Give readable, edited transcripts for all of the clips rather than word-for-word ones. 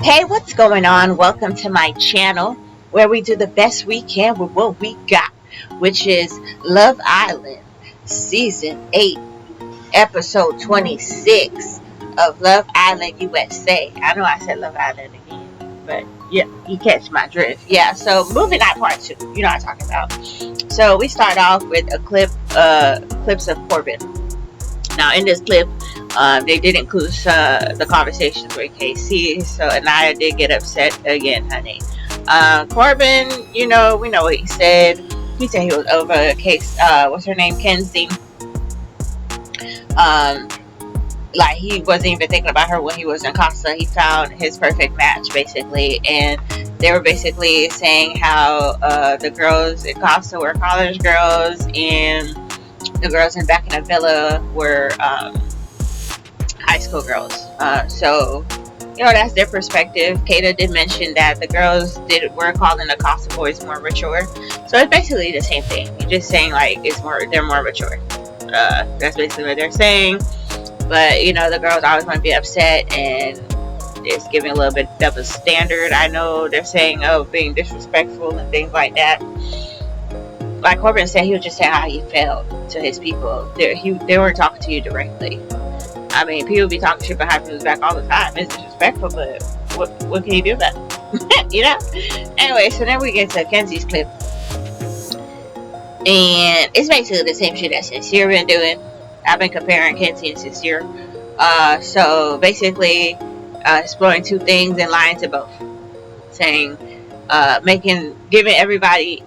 Hey, what's going on? Welcome to my channel where we do the best we can with what we got, which is Love Island Season 8, Episode 26 of Love Island USA. I know I said Love Island again, but yeah, you catch my drift. Yeah, so moving on part 2, you know what I'm talking about. So we start off with a clips of Corbin. Now in this clip, they did include the conversations with KC, so Anaya did get upset again, honey. Corbin, we know what he said. He said he was over a case, what's her name, Kenzie. Like he wasn't even thinking about her when he was in Casa. He found his perfect match, basically, and they were basically saying how the girls in Casa were college girls, and the girls in Back in the Villa were high school girls. So that's their perspective. Kata did mention that the girls were calling the Casa boys more mature. So it's basically the same thing. You're just saying like they're more mature. That's basically what they're saying. But the girls always want to be upset, and it's giving a little bit of a standard. I know they're saying being disrespectful and things like that. Like Corbin said, he was just saying how he felt to his people. They weren't talking to you directly. I mean, people be talking shit behind people's back all the time. It's disrespectful, but what can you do about it? Anyway, so then we get to Kenzie's clip. And it's basically the same shit that Sincere been doing. I've been comparing Kenzie and Sincere. So basically, exploring two things and lying to both. Saying, giving everybody,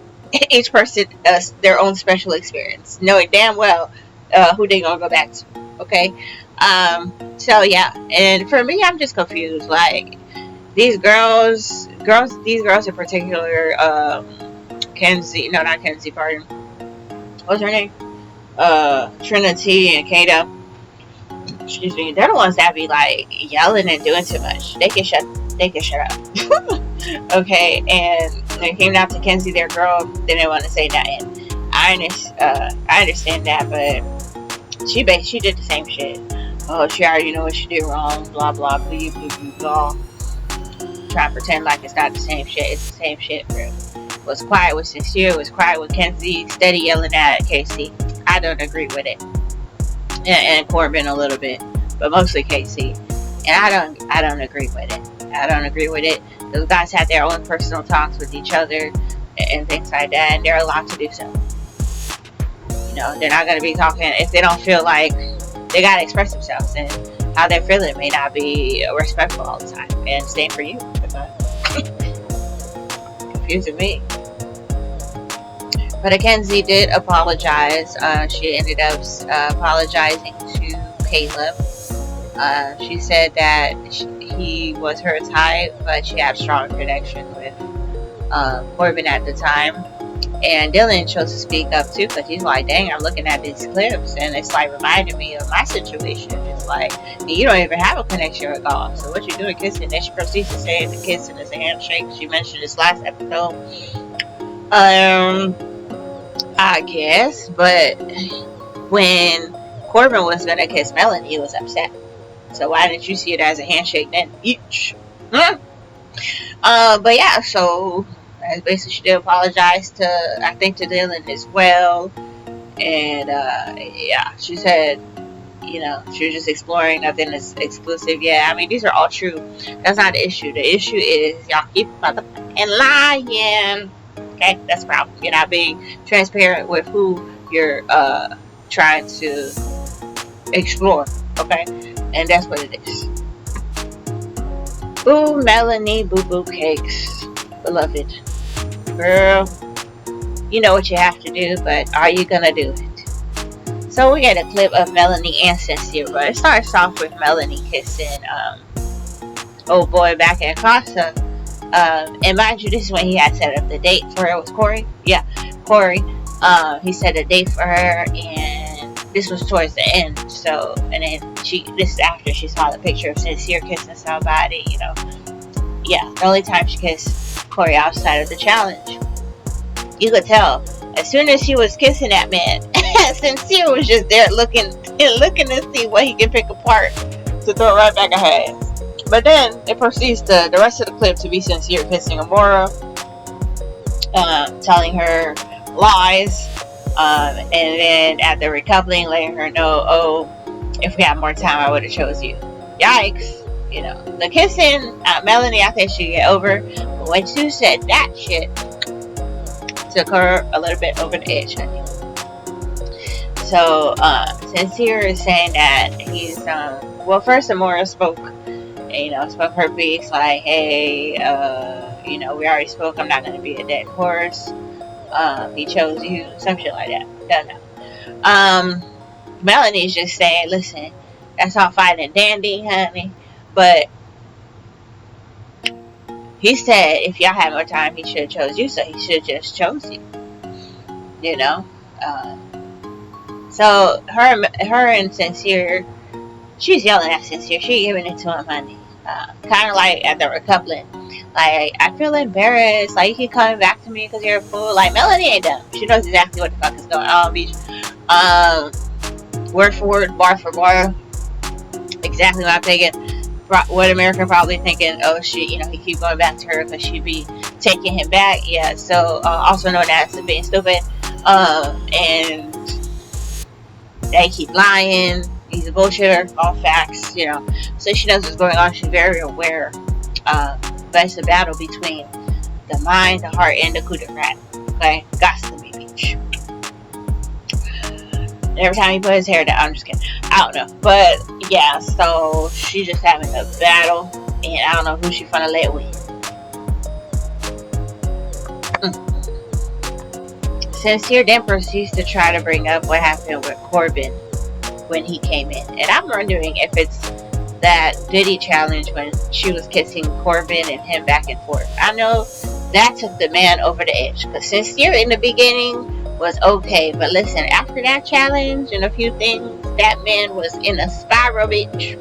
each person their own special experience, knowing damn well who they gonna go back to. Okay, so yeah, and for me, I'm just confused. Like these girls in particular, Kenzie, no, not Kenzie, pardon. What's her name? Trinity and Kata. Excuse me. They're the ones that be like yelling and doing too much. They can shut up. Okay, and when it came down to Kenzie, their girl, they didn't want to say nothing. I understand that, but she did the same shit. Oh, she already know what she did wrong. Blah blah blah blah blah. Trying to pretend like it's not the same shit. It's the same shit, bro. Was quiet with Sincere. Was quiet with Kenzie. Steady yelling at Casey. I don't agree with it. And Corbin a little bit, but mostly Casey. And I don't agree with it. I don't agree with it. Those guys had their own personal talks with each other and things like that, and they're allowed to do so. They're not going to be talking if they don't feel like they got to express themselves, and how they're feeling may not be respectful all the time. And same for you. Confusing me. But Kenzie did apologize. She ended up apologizing to Caleb. She said that he was her type, but she had a strong connection with Corbin at the time. And Dylan chose to speak up too, because he's like, dang, I'm looking at these clips, and it's like reminding me of my situation. It's like, you don't even have a connection with God, so what you doing kissing? Then she proceeds to say the kissing is a handshake. She mentioned this last episode. I guess, but when Corbin was gonna kiss Melanie, he was upset. So why didn't you see it as a handshake then? Each. But yeah, so basically she did apologize to Dylan as well. And yeah, she said, she was just exploring, nothing is exclusive. Yeah, I mean, these are all true. That's not the issue. The issue is y'all keep motherfucking lying. Okay, that's the problem. You're not being transparent with who you're trying to explore. Okay, and that's what it is. Ooh, Melanie Boo Boo Cakes, beloved girl. You know what you have to do, but are you gonna do it? So we get a clip of Melanie and Sincere, but it starts off with Melanie kissing old boy back at Casa. And mind you, this is when he had set up the date for her with Corey. Yeah, Corey. He set a date for her, and this was towards the end. So, and then this is after she saw the picture of Sincere kissing somebody. Yeah, the only time she kissed Corey outside of the challenge. You could tell as soon as she was kissing that man, Sincere was just there looking to see what he can pick apart to throw right back at her ass. But then it proceeds to the rest of the clip to be Sincere kissing Amora, telling her lies, and then at the recoupling, letting her know, oh, if we had more time, I would have chose you. Yikes. You know, the kissing, Melanie, I think she get over. But when Sue said that shit, took her a little bit over the edge, honey. So, Sincere is saying that he's, well, first Amora spoke, spoke her piece, like, hey, we already spoke, I'm not going to be a dead horse. He chose you, some shit like that. Don't know. Melanie's just saying, listen, that's all fine and dandy, honey, but he said if y'all had more time, he should have chose you, so he should have just chose you. You know? So her and Sincere, she's yelling at Sincere. She giving it to him, honey. Kind of like at the recoupling. Like, I feel embarrassed. Like, you keep coming back to me because you're a fool. Like, Melanie ain't dumb. She knows exactly what the fuck is going on, bitch. Word for word, bar for bar. Exactly what I'm thinking. What America probably thinking, oh shit, he keep going back to her because she be taking him back. Yeah, so also known as being stupid. And they keep lying. He's a bullshitter, all facts, So she knows what's going on. She's very aware. But it's a battle between the mind, the heart, and the coup de grace. Okay? Got to be, bitch. Every time he put his hair down, I'm just kidding. I don't know. But, yeah, so she's just having a battle. And I don't know who she's gonna let win. Sincere then proceeds to try to bring up what happened with Corbin when he came in. And I'm wondering if it's that Diddy challenge when she was kissing Corbin and him back and forth. I know that took the man over the edge. Because Sincere in the beginning was okay. But listen, after that challenge and a few things, that man was in a spiral, bitch.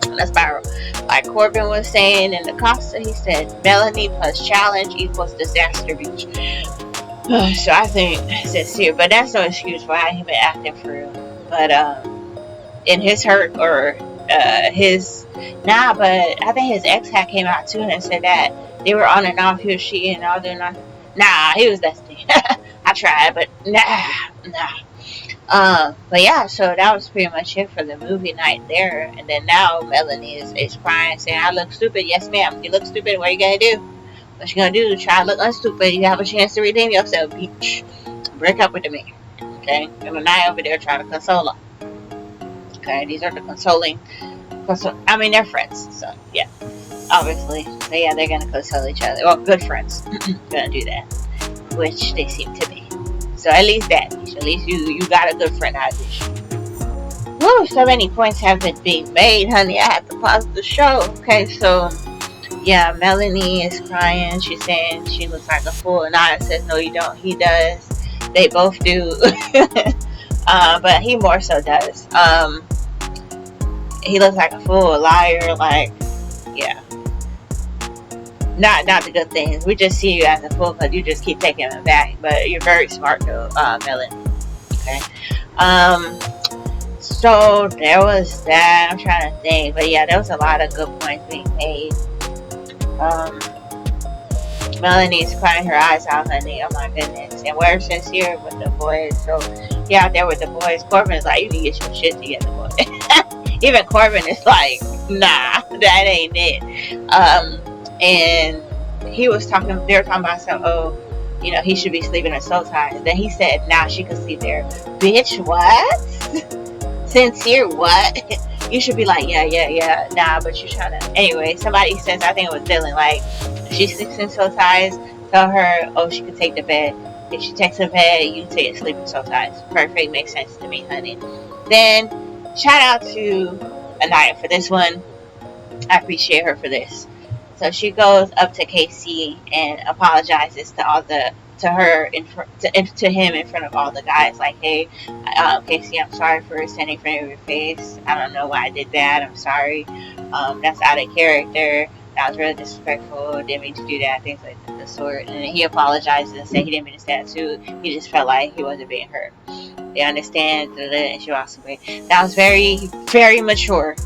In a spiral. Like Corbin was saying in the Costa, he said, Melanie plus challenge equals disaster, bitch. So I think Sincere, but that's no excuse for how he been acting for real. But in his hurt or but I think his ex had came out too and said that they were on and off. He was cheating and all doing nothing. Nah, he was dusty. I tried, but nah. But yeah, so that was pretty much it for the movie night there. And then now Melanie is crying, saying, I look stupid. Yes, ma'am. You look stupid. What are you gonna do? What you gonna do? Try to look unstupid. You have a chance to redeem yourself, bitch. Break up with the man. Okay? And the night over there trying to console her. Okay? These are the consoling. They're friends. So, yeah. Obviously. But yeah, they're gonna console each other. Well, good friends. Gonna do that. Which they seem to be. So at least that. At least you got a good friend out of this. Woo! So many points have been being made, honey. I have to pause the show. Okay, so yeah, Melanie is crying. She's saying she looks like a fool. And Naya says, no, you don't. He does. They both do. But he more so does. He looks like a fool, a liar. Like, yeah. Not the good things. We just see you as a fool because you just keep taking him back. But you're very smart, though, Melanie. Okay. So there was that. I'm trying to think. But yeah, there was a lot of good points being made. Melanie's crying her eyes out, honey. Oh my goodness. And we're Sincere with the boys. So yeah, out there with the boys. Corbin is like, you can get your shit together, boy. Even Corbin is like, nah, that ain't it. And they were talking about some, he should be sleeping in Soul Ties. Then he said, nah, she could sleep there. Bitch, what? Sincere, what? You should be like, yeah, nah, but you're trying to. Anyway, somebody says, I think it was Dylan, like, if she sleeps in Soul Ties, tell her, she could take the bed. If she takes the bed, you take sleep in Soul Ties. Perfect, makes sense to me, honey. Then, shout out to Anaya for this one. I appreciate her for this. So she goes up to Casey and apologizes to him in front of all the guys. Like, hey, Casey, I'm sorry for standing in front of your face. I don't know why I did that. I'm sorry. That's out of character. That was really disrespectful. Didn't mean to do that. Things like the sort. And then he apologizes and said he didn't mean to say that too. He just felt like he wasn't being hurt. They understand. And she walks away. That was very, very mature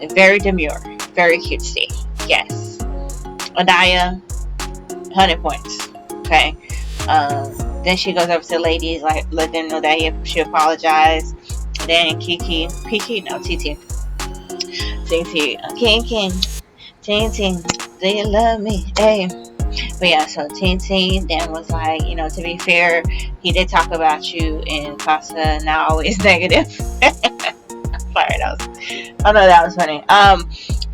and very demure. Very cutesy. Yes. Anaya, 100 points. Okay. Then she goes over to the ladies, like, let them know that she apologized. Then TT, King, do you love me? Hey. But yeah, so Teen then was like, to be fair, he did talk about you in Casa, not always negative. Sorry, that was funny.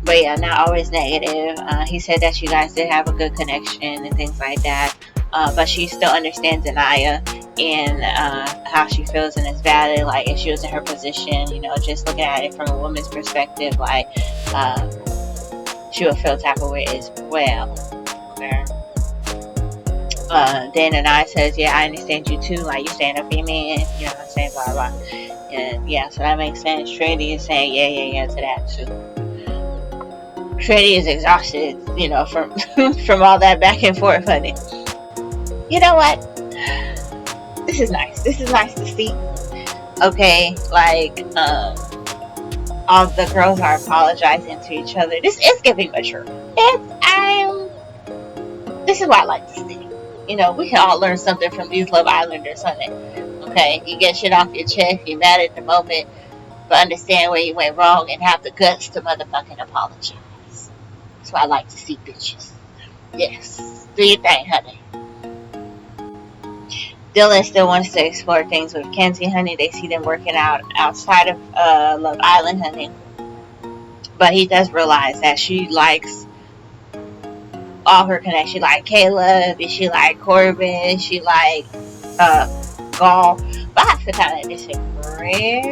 But yeah, not always negative. He said that you guys did have a good connection and things like that. But she still understands Anaya and how she feels and is valid. Like, if she was in her position, just looking at it from a woman's perspective, like, she would feel type of way as well. Okay. Then Anaya says, yeah, I understand you too. Like, you stand up for your man, you know what I'm saying, blah, blah. And yeah, so that makes sense. Trinity is saying, yeah to that too. Trinity is exhausted, from all that back and forth, honey. You know what? This is nice. This is nice to see. Okay, like, all the girls are apologizing to each other. This is giving mature. This is what I like to see. We can all learn something from these Love Islanders, honey. Okay, you get shit off your chest, you're mad at the moment, but understand where you went wrong and have the guts to motherfucking apologize. That's what I like to see, bitches. Yes. Do your thing, honey. Dylan still wants to explore things with Kenzie, honey. They see them working out outside of Love Island, honey. But he does realize that she likes all her connections. She like Caleb, she like Corbin, she like Gaul. But I have to kind of disagree.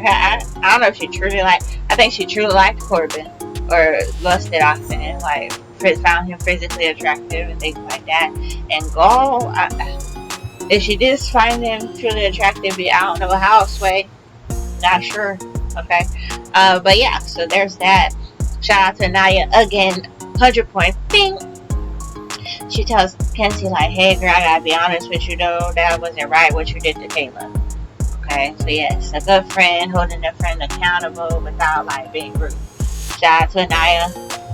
I don't know if she truly I think she truly liked Corbin or lusted often, like found him physically attractive and things like that. And Gaul, if she did find him truly attractive, I don't know how, Sway. Not sure. Okay. But yeah, so there's that. Shout out to Naya again. 100 points. Bing. She tells Kenzie, like, hey girl, I gotta be honest with you though, that wasn't right what you did to Kayla. Okay, so yes, a good friend holding a friend accountable without being rude. Shout out to Anaya.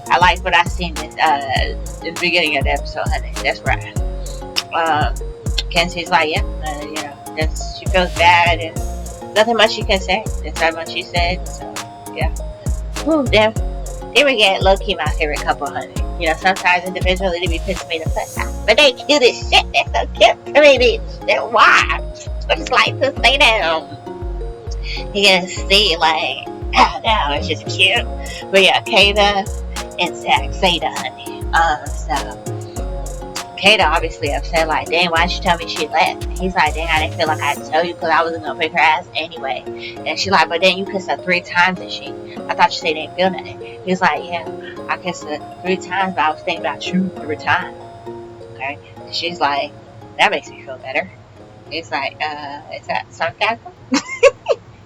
I like what I seen in the beginning of the episode, honey. That's right. Kenzie's like, yeah, she feels bad and nothing much she can say. That's how much she said. So yeah. Whew, damn. They were getting low-key my favorite couple, honey. Sometimes individually they be pissing me the fuck out. But they cute as shit. They're so cute to me, bitch. They're wild. I just like to stay down. You can see, no, it's just cute. But yeah, Kata and Zeta, honey. So Kata obviously upset, like, dang, why'd you tell me she left? And he's like, dang, I didn't feel like I had to tell you because I wasn't going to pick her ass anyway. And she's like, but then you kissed her 3 times and I thought you said you didn't feel nothing. He's like, yeah, I kissed her 3 times, but I was thinking about you every time. Okay? And she's like, that makes me feel better. He's like, is that sarcasm?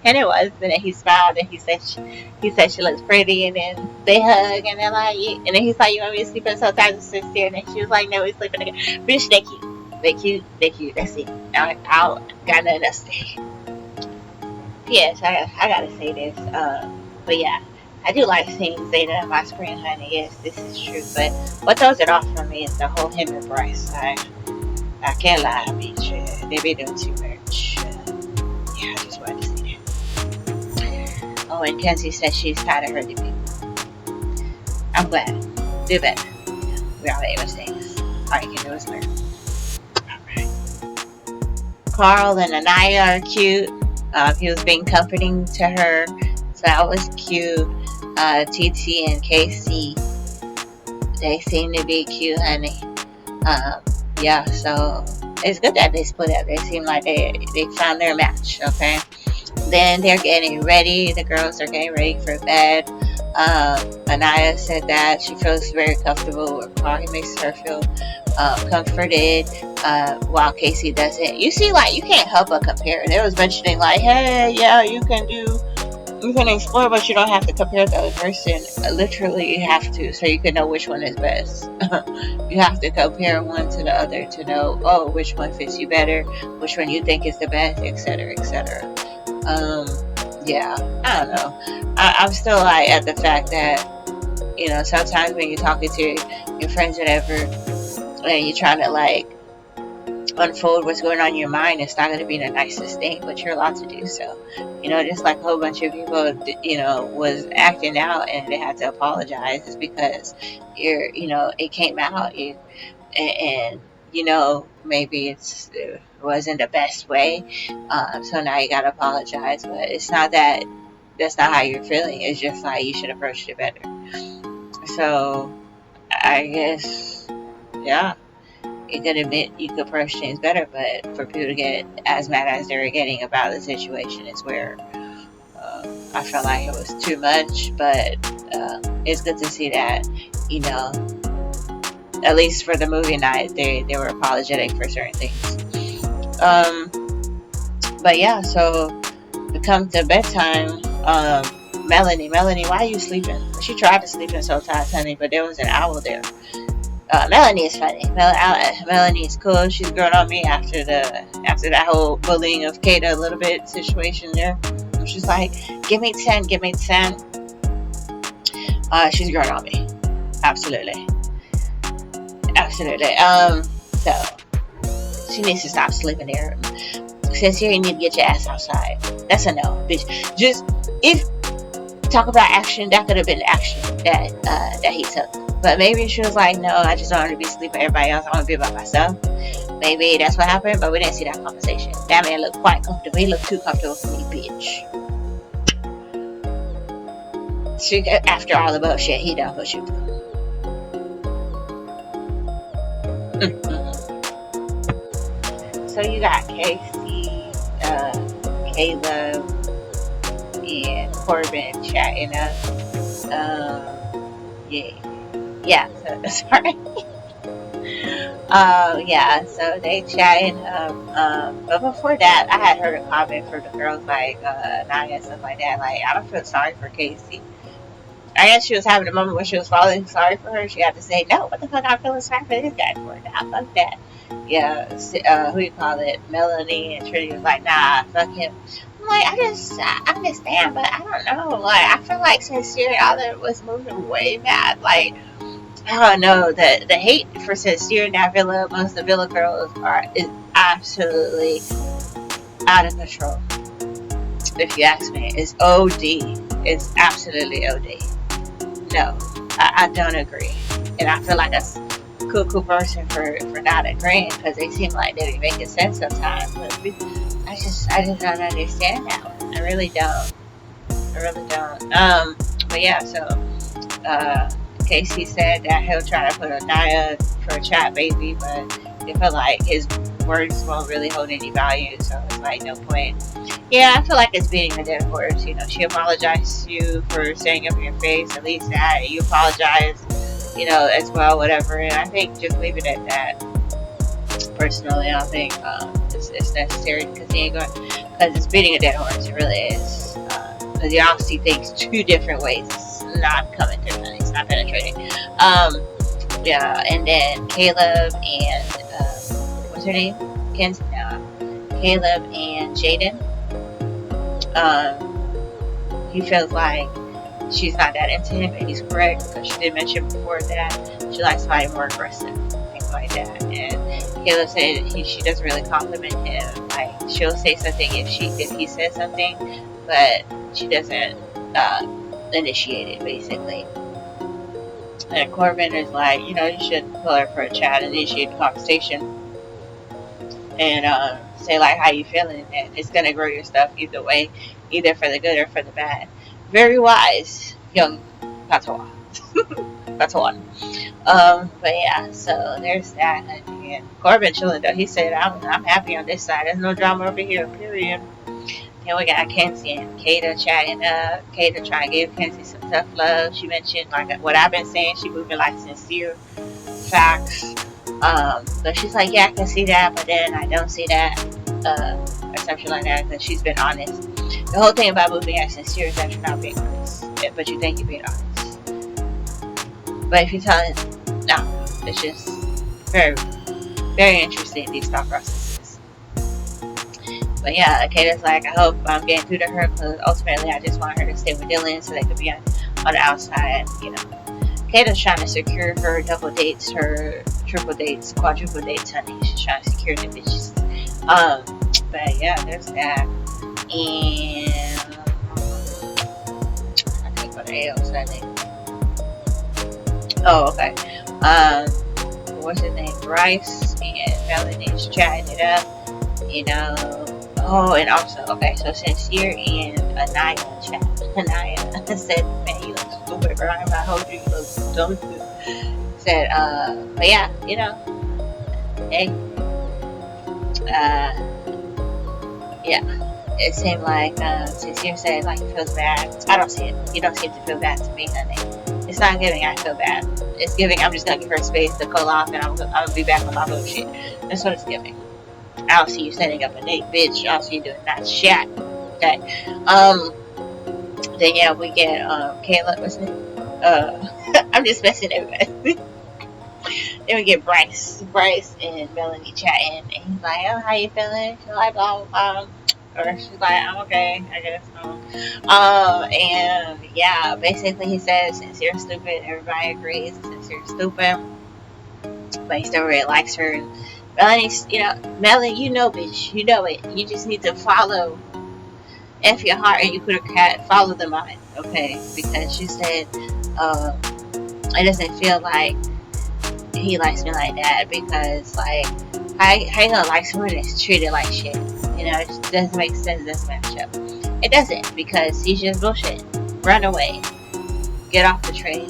And it was. And then he smiled and he said she looks pretty, and then they hug and they're like, yeah. And then he's like, you want me to sleep in sometimes with sister? And then she was like, no, we're sleeping together. Bitch, they cute. They cute. That's it. I got nothing else to say. Yes, I gotta say this. But yeah, I do like seeing Zeta on my screen, honey. Yes, this is true. But what throws it off for me is the whole him and Bryce. I can't lie, bitch. They be doing too much. Yeah, I just wanted to say that. Oh, and Kenzie says she's tired of her debut. I'm glad. Do better. We all made mistakes. All you can do is learn. Alright. Carl and Anaya are cute. He was being comforting to her. So that was cute. TT and Casey, they seem to be cute, honey. Yeah, so it's good that they split up. They seem like they found their match, okay? Then they're getting ready. The girls are getting ready for bed. Anaya said that she feels very comfortable with Carl. He makes her feel comforted, while Casey doesn't. You see, you can't help but compare. They was mentioning, hey, yeah, you can explore, but you don't have to compare the other person. Literally, you have to, so you can know which one is best. You have to compare one to the other to know, which one fits you better, which one you think is the best, etc., etc. Yeah, I don't know. I'm still like at the fact that, sometimes when you're talking to your friends, whatever, and you're trying to like unfold what's going on in your mind, it's not going to be the nicest thing, but you're allowed to do so. Just like a whole bunch of people, was acting out and they had to apologize, is because it came out, and maybe it wasn't the best way, so now you gotta apologize, but it's not that. That's not how you're feeling. It's just like you should approach it better. So I guess, yeah, you could admit you could approach things better, but for people to get as mad as they were getting about the situation is where I felt like it was too much. But it's good to see that, at least for the movie night, they were apologetic for certain things. But yeah, so it comes to bedtime. Melanie, why are you sleeping? She tried to sleep in Soul Ties, honey, but there was an owl there. Melanie is funny. Melanie is cool. She's grown on me after that whole bullying of Kata a little bit situation there. She's like, give me 10. She's grown on me. Absolutely. So she needs to stop sleeping there. Since here, you need to get your ass outside. That's a no, bitch. Just if talk about action, that could have been action that he took. But maybe she was like, no, I just don't want to be sleeping with everybody else. I want to be by myself. Maybe that's what happened, but we didn't see that conversation. That man looked quite comfortable. He looked too comfortable for me, bitch. She, after all the bullshit he done put you through. So you got Casey, Caleb, and Corbin chatting up. Yeah. So sorry. So they chatting up. But before that, I had heard a comment for the girls like Naya and stuff like that. Like, I don't feel sorry for Casey. I guess she was having a moment where she was feeling sorry for her. She had to say, no, what the fuck I'm feeling sorry for this guy for? Nah, fuck that. Yeah, who you call it? Melanie and Trinity was like, nah, fuck him. I'm like, I understand, but I don't know. Like, I feel like Sincere and all that was moving way mad. Like, I don't know. The hate for Sincere in that villa amongst the villa girls is absolutely out of control. If you ask me, it's OD. It's absolutely OD. No, I don't agree. And I feel like a cool person for not agreeing, because they seem like they be making sense sometimes. But I just don't understand that one. I really don't. But yeah, so Casey said that he'll try to put a Naya for a chat baby, but they feel like his words won't really hold any value, so it's like no point. Yeah, I feel like it's beating a dead horse. She apologized to you for saying up in your face, at least that. You apologize, as well, whatever. And I think just leave it at that. Personally, I don't think it's necessary, because it's beating a dead horse. It really is. Because you obviously thinks two different ways. It's not coming through, it's not penetrating. And then Caleb and what's her name? Caleb and Jaden. He feels like she's not that into him, and he's correct, because she did mention before that she likes somebody more aggressive, things like that. And Caleb said she doesn't really compliment him. Like, she'll say something if he says something, but she doesn't initiate it, basically. And Corbin is like, you should pull her for a chat and initiate the conversation, and say like how you feeling, and it's gonna grow your stuff either way, either for the good or for the bad. Very wise, young Patois. Patois. But yeah, so there's that. And Corbin chilling though. He said, I'm happy on this side. There's no drama over here, period. Then we got Kenzie and Kata chatting up. Kata trying to give Kenzie some tough love. She mentioned like what I've been saying. She moving like Sincere. Facts. But she's like, yeah, I can see that, but then I don't see that. Or something like that, because she's been honest. The whole thing about moving as Sincere is that you're not being honest, but you think you're being honest. But if you're telling, no, it's just very, very interesting, these thought processes. But yeah, Kayla's like, I hope I'm getting through to her because ultimately I just want her to stay with Dylan so they could be on the outside, you know. Kayla's trying to secure her double dates, her triple dates, quadruple dates, honey. She's trying to secure the bitches. But yeah, there's that. And I think what else I think. Oh, okay. What's his name? Bryce and Melanie's chatting it up. You know. Oh, and also, okay, so Sincere and Anaya chat. Anaya said, man, you look stupid, bro. I told you look dumb. Said, but yeah, you know, hey, yeah, it seemed like, Sincere said, like, he feels bad. I don't see it. You don't seem to feel bad to me, honey. It's not giving I feel bad. It's giving I'm just gonna give her space to cool off and I'm gonna be back on my bullshit. That's what it's giving. I don't see you setting up a date, bitch. I don't see you doing that shit. Okay. Then yeah, we get Kayla, what's his name? I'm just messing everybody. Then we get Bryce and Melanie chatting, and he's like, "Oh, how you feeling?" She's like, "Oh, or she's like, I'm okay, I guess." And yeah, basically he says, Sincere's stupid. Everybody agrees, Sincere's stupid, but he still really likes her. And Melanie's, you know, Melanie, you know, bitch, you know it. You just need to follow F your heart, and you put a cat, follow the mind, okay? Because she said, it doesn't feel like he likes me like that, because like how you gonna like someone that's treated like shit? You know, it just doesn't make sense. It doesn't match up. It doesn't, because he's just bullshit. Run away. Get off the train.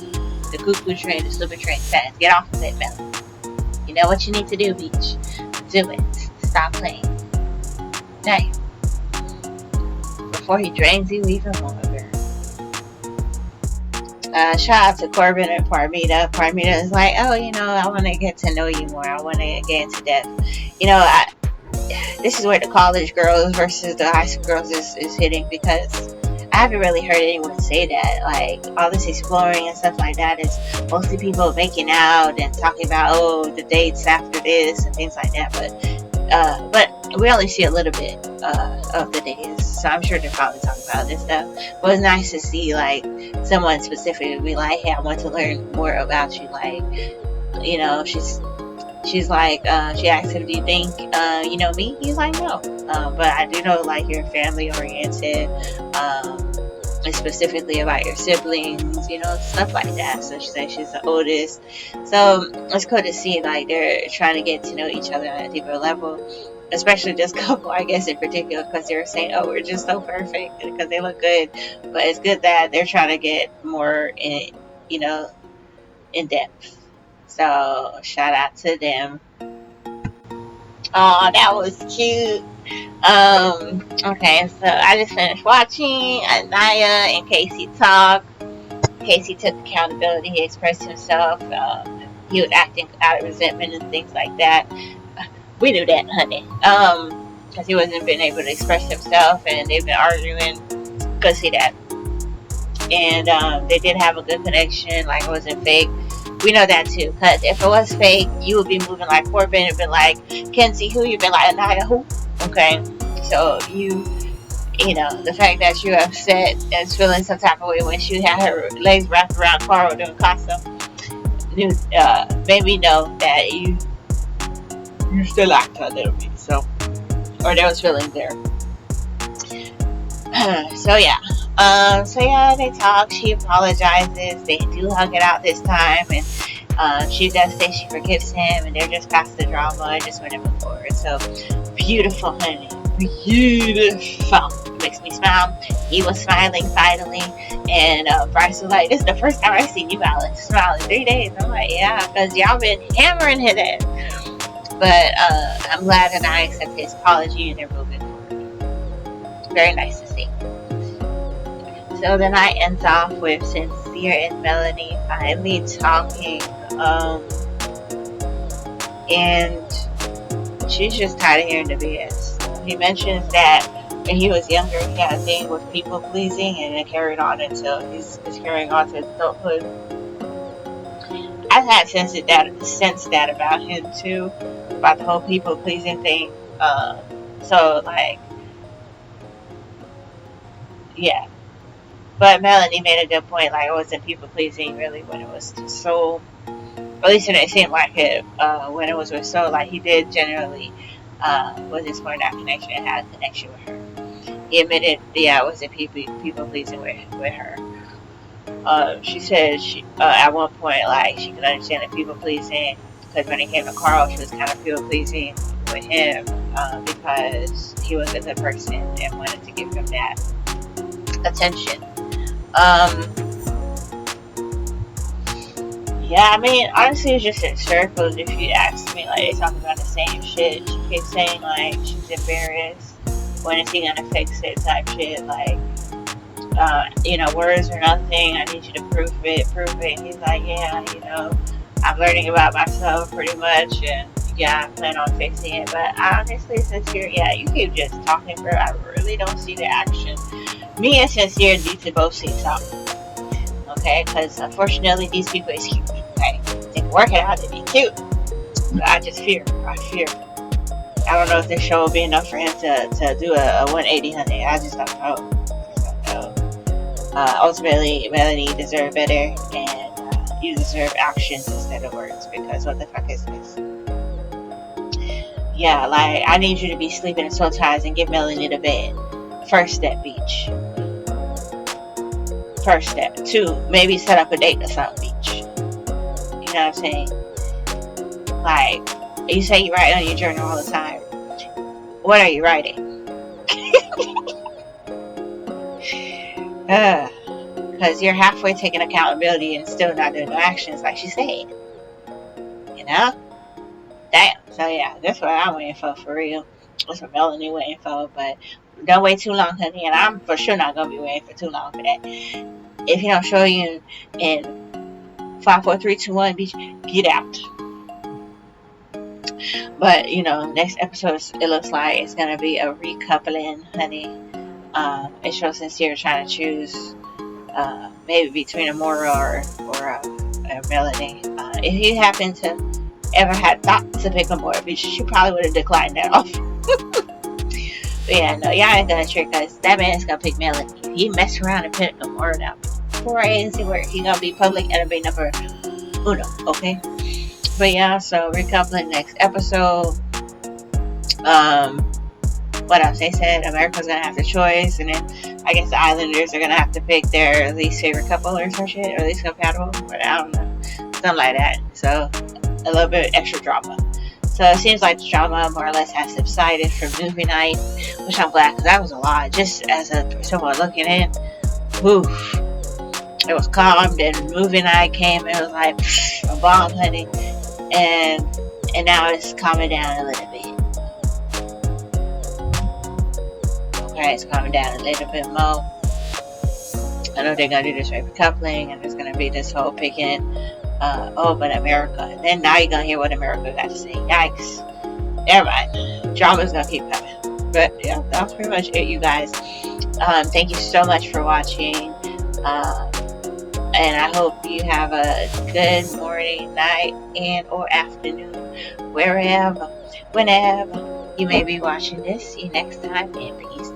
The cuckoo train, the stupid train fast. Get off of it, Melanie. You know what you need to do, bitch. Do it. Stop playing. Damn. Before he drains you even more, girl. Shout out to Corbin and Parmita. Parmita is like, oh, you know, I want to get to know you more. I want to get into depth. You know, this is where the college girls versus the high school girls is hitting, because I haven't really heard anyone say that. Like, all this exploring and stuff like that is mostly people making out and talking about, oh, the dates after this and things like that. But we only see a little bit of the days, so I'm sure they're probably talking about this stuff. But it's nice to see, like, someone specifically be like, hey, I want to learn more about you. Like, you know, she's like, she asked him, do you think you know me? He's like, no, but I do know, like, you're family oriented, and specifically about your siblings, you know, stuff like that. So she said she's the oldest, so it's cool to see, like, they're trying to get to know each other on a deeper level, especially this couple, I guess, in particular, because they were saying, oh, we're just so perfect because they look good. But it's good that they're trying to get more in, you know, in depth. So shout out to them. Oh, that was cute. Okay, so I just finished watching Anaya and Casey talk. Casey took accountability. He expressed himself. He was acting out of resentment and things like that. We knew that, honey. Because he wasn't being able to express himself, and they've been arguing. Go see that. And they did have a good connection. Like, it wasn't fake. We know that too, because if it was fake, you would be moving like Corbin and be like, Kenzie who? You'd be like, Anaya who? Okay, so you know, the fact that you're upset and feeling some type of way when she had her legs wrapped around Carl doing costume, made me know that you still liked her a little bit, so, or there was feelings there. So yeah, they talk. She apologizes. They do hug it out this time, and she does say she forgives him, and they're just past the drama and just want to move forward. So beautiful, honey, beautiful. It makes me smile. He was smiling finally, and Bryce was like, "This is the first time I've seen you smile in 3 days." I'm like, "Yeah, because y'all been hammering his ass." But I'm glad that I accept his apology, and they're moving forward. Very nice to see. So the night ends off with Sincere and Melanie finally talking, and she's just tired of hearing the BS. He mentions that when he was younger, he had a thing with people pleasing, and it carried on until he's carrying on to adulthood. I've had sense that about him too, about the whole people pleasing thing. So like, yeah. But Melanie made a good point. Like, it wasn't people pleasing really when it was to Soul. At least it didn't seem like it when it was with Soul. Like, he did generally, was exploring that connection and had a connection with her. He admitted, yeah, it wasn't people pleasing with her. She said at one point, like, she could understand the people pleasing because when it came to Carl, she was kind of people pleasing with him because he was a good person and wanted to give him that attention. Yeah, I mean, honestly, it's just in circles. If you ask me, like, they talk about the same shit. She keeps saying, like, she's embarrassed. When is he gonna fix it? Type shit. Like, words are nothing. I need you to prove it. And he's like, yeah, I'm learning about myself pretty much, and yeah, I plan on fixing it. But honestly, Sincere, yeah, you keep just talking, bro. I really don't see the action. Me and Sincere need to both see something. Okay, because unfortunately these people is cute. Okay, they can work it out to be cute. But I fear. I don't know if this show will be enough for him to do a 180, honey. I just don't know. Ultimately, Melanie deserves better, and you deserve actions instead of words, because what the fuck is this? Yeah, like, I need you to be sleeping in soul ties and give Melanie the bed. First step, beach. First step. 2, maybe set up a date or something, beach. You know what I'm saying? Like, you say you write on your journal all the time. What are you writing? Because you're halfway taking accountability and still not doing no actions like she said. You know? Damn. So yeah, that's what I'm waiting for real. That's what Melanie waiting for, but don't wait too long, honey, and I'm for sure not going to be waiting for too long for that. If he don't show you in 5, 4, 3, 2, 1, bitch, get out. But, next episode, it looks like it's going to be a recoupling, honey. It shows Sincere trying to choose maybe between Amora or Melanie. If you happen to ever had thought to pick Amora, she probably would have declined that offer. But yeah, no, y'all ain't gonna trick us. That man's gonna pick Melanie. If he mess around and pick Amora now, crazy work. He gonna be public enemy number uno, okay? But yeah, so recoupling next episode. What else? They said America's gonna have the choice, and then I guess the Islanders are gonna have to pick their least favorite couple or some shit, or least compatible, but I don't know, something like that. So a little bit extra drama. So it seems like the drama more or less has subsided from movie night, which I'm glad, because that was a lot. Just as someone looking in, oof, it was calm. Then movie night came, it was like a bomb, honey, and now it's calming down a little bit. Okay, it's calming down a little bit more. I know they're gonna do this recoupling, and there's gonna be this whole picking. But America. And then now you're gonna hear what America got to say. Yikes. Never mind. Drama's gonna keep coming. But yeah, that's pretty much it, you guys. Thank you so much for watching. And I hope you have a good morning, night, and or afternoon, wherever, whenever you may be watching this. See you next time, and peace.